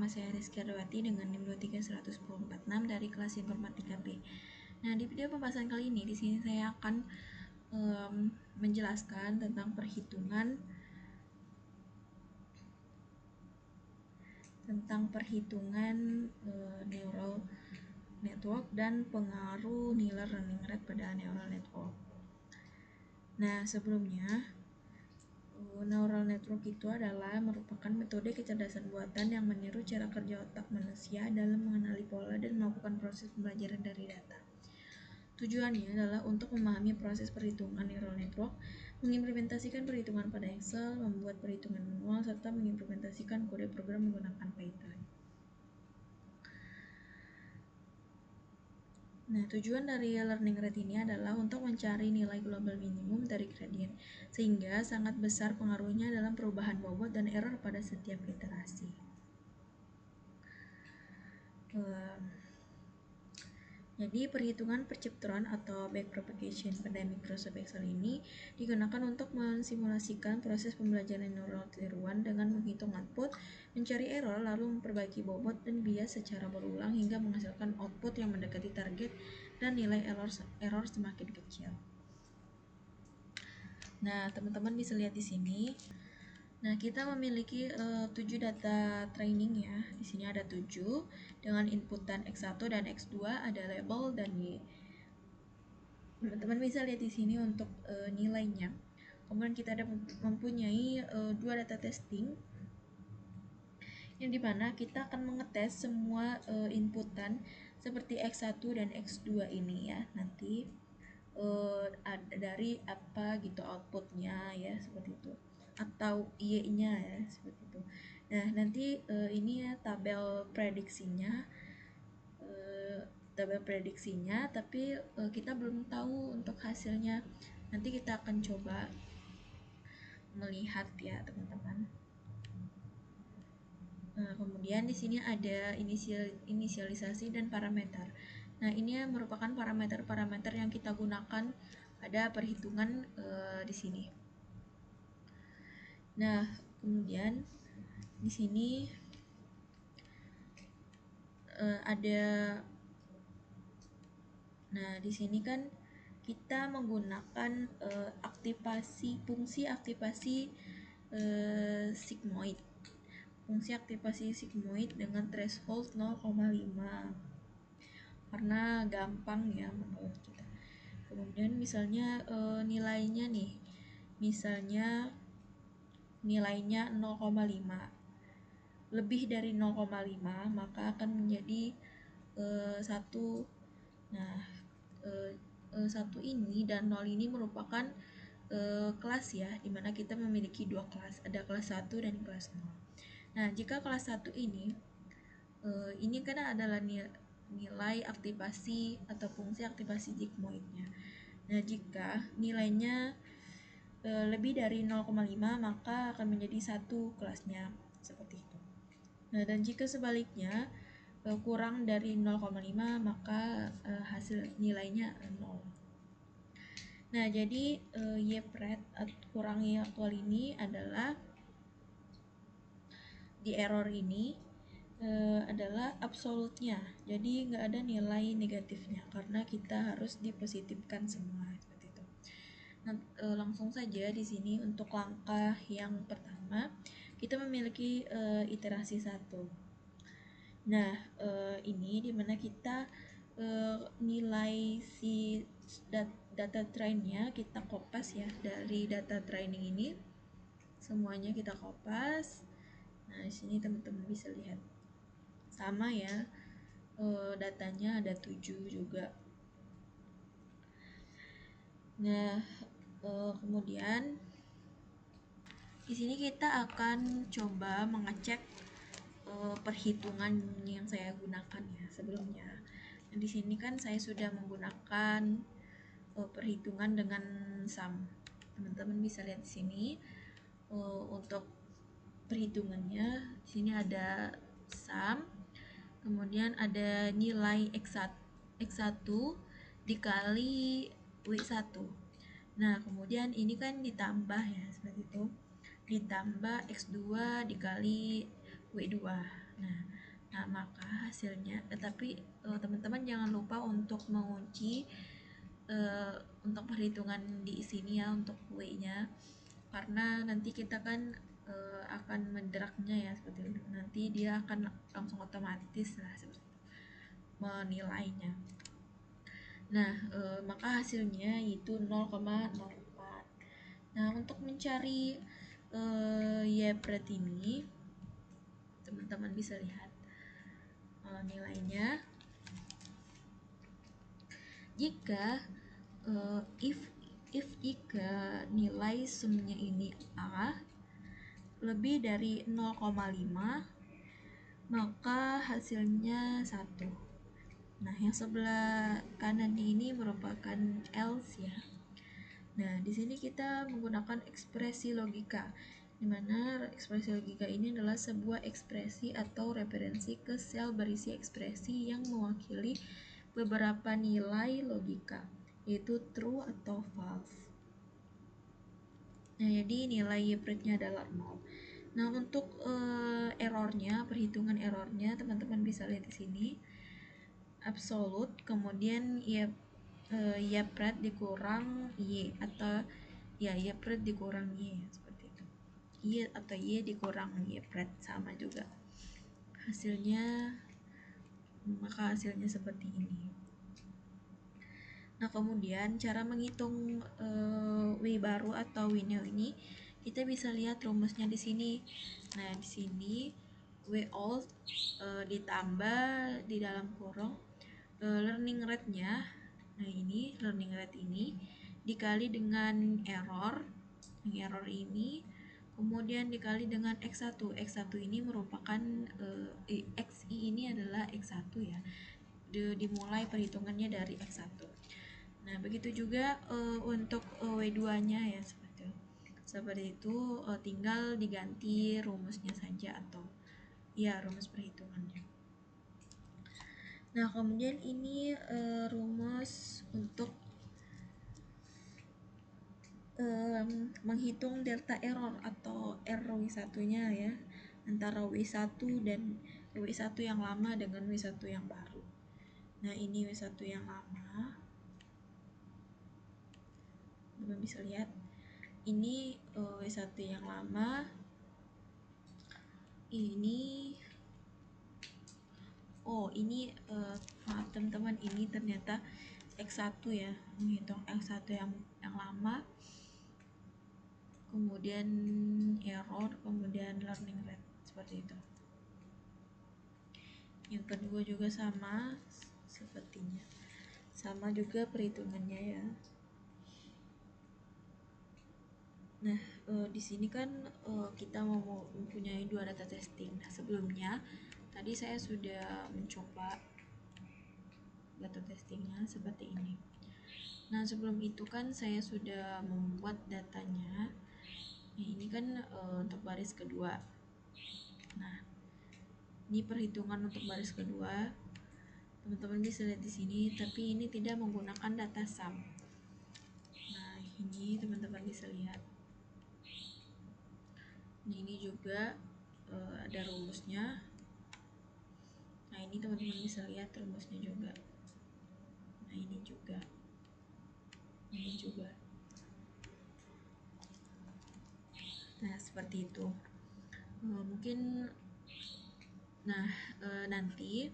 saya Rizky Ardawati dengan NIM 2310446 dari kelas Informatika B. Nah, di video pembahasan kali ini di sini saya akan menjelaskan tentang perhitungan neural network dan pengaruh nilai learning rate pada neural network. Nah, sebelumnya neural network itu merupakan metode kecerdasan buatan yang meniru cara kerja otak manusia dalam mengenali pola dan melakukan proses pembelajaran dari data. Tujuannya adalah untuk memahami proses perhitungan neural network, mengimplementasikan perhitungan pada Excel, membuat perhitungan manual, serta mengimplementasikan kode program menggunakan Python. Nah, tujuan dari learning rate ini adalah untuk mencari nilai global minimum dari gradient, sehingga sangat besar pengaruhnya dalam perubahan bobot dan error pada setiap iterasi. Jadi, perhitungan perceptron atau backpropagation pada Microsoft Excel ini digunakan untuk mensimulasikan proses pembelajaran neural tiruan dengan menghitung output, mencari error, lalu memperbaiki bobot dan bias secara berulang hingga menghasilkan output yang mendekati target dan nilai error semakin kecil. Nah, teman-teman bisa lihat di sini. Nah, kita memiliki 7 data training ya. Di sini ada 7 dengan inputan X1 dan X2, ada label dan Y. Teman-teman bisa lihat di sini untuk nilainya. Kemudian kita ada mempunyai 2 data testing yang dimana kita akan mengetes semua inputan seperti X1 dan X2 ini ya. Nanti dari apa gitu outputnya ya, seperti itu, atau Y-nya ya, seperti itu. Nah, nanti ini ya tabel prediksinya, tapi kita belum tahu untuk hasilnya. Nanti kita akan coba melihat ya, teman-teman. Nah, kemudian di sini ada inisialisasi dan parameter. Nah, ini merupakan parameter-parameter yang kita gunakan pada perhitungan di sini. Nah, kemudian di sini di sini kan kita menggunakan fungsi aktivasi sigmoid. Fungsi aktivasi sigmoid dengan threshold 0,5 karena gampang ya menurut kita. Kemudian misalnya nilainya nih, misalnya nilainya 0,5, lebih dari 0,5 maka akan menjadi 1. Nah, 1 ini dan 0 ini merupakan kelas ya, dimana kita memiliki 2 kelas, ada kelas 1 dan kelas 0. Nah, jika kelas 1 ini kan adalah nilai aktivasi atau fungsi aktivasi sigmoidnya. Nah, jika nilainya lebih dari 0,5 maka akan menjadi 1 kelasnya, seperti itu. Nah, dan jika sebaliknya kurang dari 0,5 maka hasil nilainya 0. Nah, jadi Y-pred kurang Y aktual ini adalah di error ini adalah absolutnya, jadi nggak ada nilai negatifnya karena kita harus dipositifkan semua, seperti itu. Nah, langsung saja di sini untuk langkah yang pertama kita memiliki iterasi 1. Nah, ini dimana kita nilai si data trainnya kita kopas ya, dari data training ini semuanya kita kopas. Nah, di sini teman-teman bisa lihat sama ya, datanya ada 7 juga. Nah, kemudian di sini kita akan coba mengecek perhitungan yang saya gunakan ya sebelumnya. Nah, di sini kan saya sudah menggunakan perhitungan dengan sum. Teman-teman bisa lihat di sini untuk perhitungannya. Di sini ada sum, kemudian ada nilai X1 dikali W1. Nah, kemudian ini kan ditambah ya, seperti itu. Ditambah X2 dikali W2. Nah, maka hasilnya, tapi teman-teman jangan lupa untuk mengunci untuk perhitungan di sini ya untuk W-nya, karena nanti kita kan akan menderaknya ya seperti itu. Nanti dia akan langsung otomatis lah seperti itu menilainya. Nah, maka hasilnya itu 0,04. Nah, untuk mencari Y-pret ini, teman-teman bisa lihat nilainya. Jika jika nilai sumnya ini A lebih dari 0,5, maka hasilnya 1. Nah, yang sebelah kanan ini merupakan else ya. Nah, di sini kita menggunakan ekspresi logika, di mana ekspresi logika ini adalah sebuah ekspresi atau referensi ke sel berisi ekspresi yang mewakili beberapa nilai logika, yaitu true atau false. Nah, jadi nilai Y-pret-nya adalah 0. Nah, untuk errornya, perhitungan errornya, teman-teman bisa lihat di sini. Absolute, kemudian Y-pret dikurang Y, atau ya Y-pret dikurang Y, seperti itu. Y atau Y dikurang Y-pret, sama juga. Maka hasilnya seperti ini. Nah, kemudian cara menghitung W baru atau W new ini kita bisa lihat rumusnya di sini. Nah, di sini W old ditambah di dalam kurung learning rate-nya. Nah, ini learning rate ini dikali dengan error. Yang error ini kemudian dikali dengan X1. X1 ini merupakan XI ini adalah X1 ya. Dimulai perhitungannya dari X1. Nah, begitu juga untuk W2-nya ya seperti itu, tinggal diganti rumusnya saja atau ya rumus perhitungannya. Nah, kemudian ini rumus untuk menghitung delta error atau RW1-nya ya, antara W1 dan W1 yang lama dengan W1 yang baru. Nah, ini W1 yang lama. Teman bisa lihat. Ini W1 yang lama. Ini maaf teman-teman, ini ternyata X1 ya, menghitung X1 yang lama, kemudian error, kemudian learning rate, seperti itu. Yang kedua juga sama sepertinya, sama juga perhitungannya ya. Nah, di sini kan kita mau mempunyai 2 data testing. Nah, sebelumnya tadi saya sudah mencoba data testingnya seperti ini. Nah, sebelum itu kan saya sudah membuat datanya. Nah, ini kan untuk baris kedua. Nah, ini perhitungan untuk baris kedua. Teman-teman bisa lihat di sini, tapi ini tidak menggunakan data sum. Nah, ini teman-teman bisa lihat. Nah, ini juga ada rumusnya. Nah, ini teman-teman bisa lihat rumusnya juga. Nah, ini juga. Ini juga. Nah, seperti itu. Mungkin nanti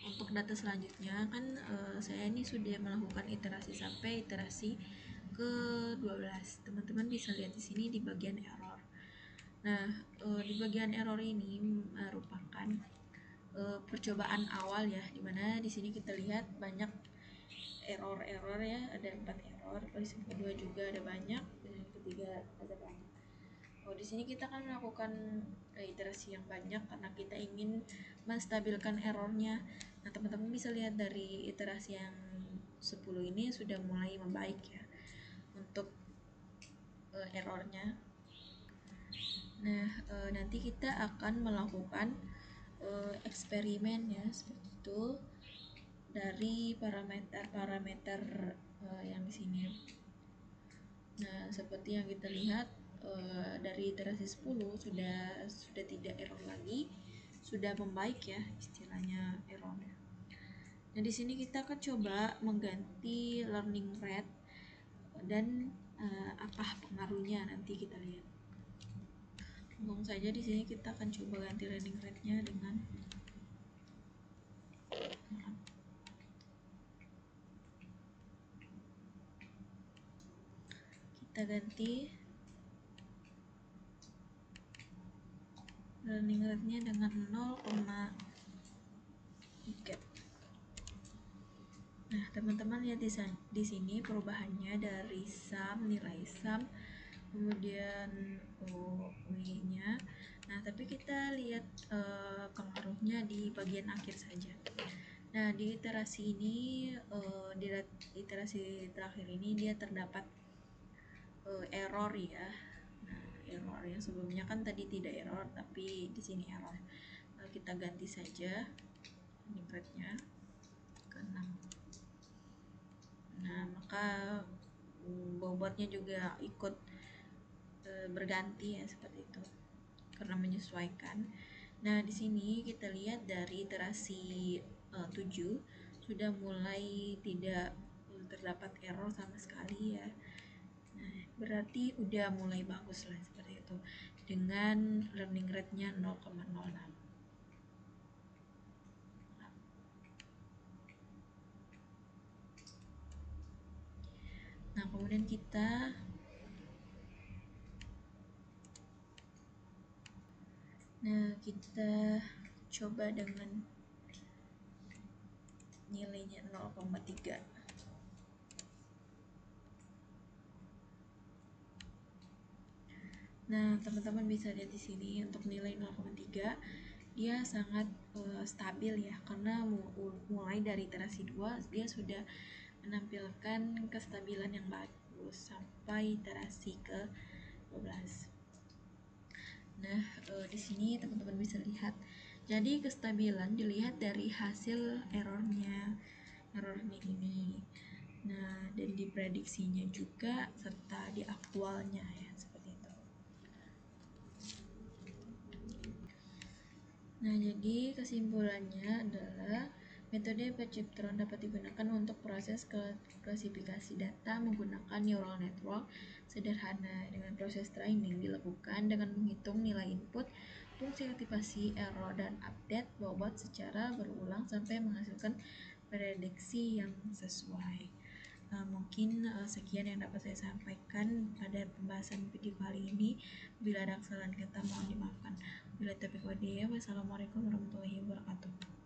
untuk data selanjutnya kan saya ini sudah melakukan iterasi sampai iterasi ke 12. Teman-teman bisa lihat di sini di bagian error. Nah, di bagian error ini merupakan percobaan awal ya, dimana di sini kita lihat banyak error ya, ada 4 error, terus yang kedua juga ada banyak, dan yang ketiga ada banyak. Di sini kita akan melakukan iterasi yang banyak karena kita ingin menstabilkan errornya. Nah, teman-teman bisa lihat dari iterasi yang 10 ini sudah mulai membaik ya untuk errornya. Nah, nanti kita akan melakukan eksperimen ya seperti itu dari parameter yang di sini. Nah, seperti yang kita lihat dari iterasi 10 sudah tidak error lagi, sudah membaik ya istilahnya errornya. Nah, di sini kita akan coba mengganti learning rate dan apa pengaruhnya nanti kita lihat. Langsung saja di sini kita akan coba ganti learning rate-nya dengan kita ganti learning rate-nya dengan 0,3. Nah, teman-teman lihat di sini perubahannya dari nilai sum, kemudian UI-nya. Nah, tapi kita lihat pengaruhnya di bagian akhir saja. Nah, di iterasi ini, di iterasi terakhir ini dia terdapat error ya. Nah, error yang sebelumnya kan tadi tidak error, tapi di sini error. Kita ganti saja rate-nya ke 6. Nah, maka bobotnya juga ikut berganti ya, seperti itu, karena menyesuaikan. Nah, di sini kita lihat dari iterasi 7 sudah mulai tidak terdapat error sama sekali ya. Nah, berarti udah mulai bagus lah seperti itu dengan learning rate-nya 0,06. Nah, kemudian kita coba dengan nilainya 0,3. Nah, teman-teman bisa lihat di sini untuk nilai 0,3 dia sangat stabil ya, karena mulai dari iterasi 2 dia sudah menampilkan kestabilan yang bagus sampai iterasi ke 12. Nah, di sini teman-teman bisa lihat. Jadi kestabilan dilihat dari hasil errornya ini. Nah, dan diprediksinya juga serta di aktualnya ya, seperti itu. Nah, jadi kesimpulannya adalah metode perceptron dapat digunakan untuk proses klasifikasi data menggunakan neural network sederhana. Dengan proses training dilakukan dengan menghitung nilai input, fungsi aktivasi, error, dan update bobot secara berulang sampai menghasilkan prediksi yang sesuai. Mungkin sekian yang dapat saya sampaikan pada pembahasan video kali ini. Bila ada kesalahan kata mohon dimaafkan. Bila taufiq wal hidayah, wassalamualaikum warahmatullahi wabarakatuh.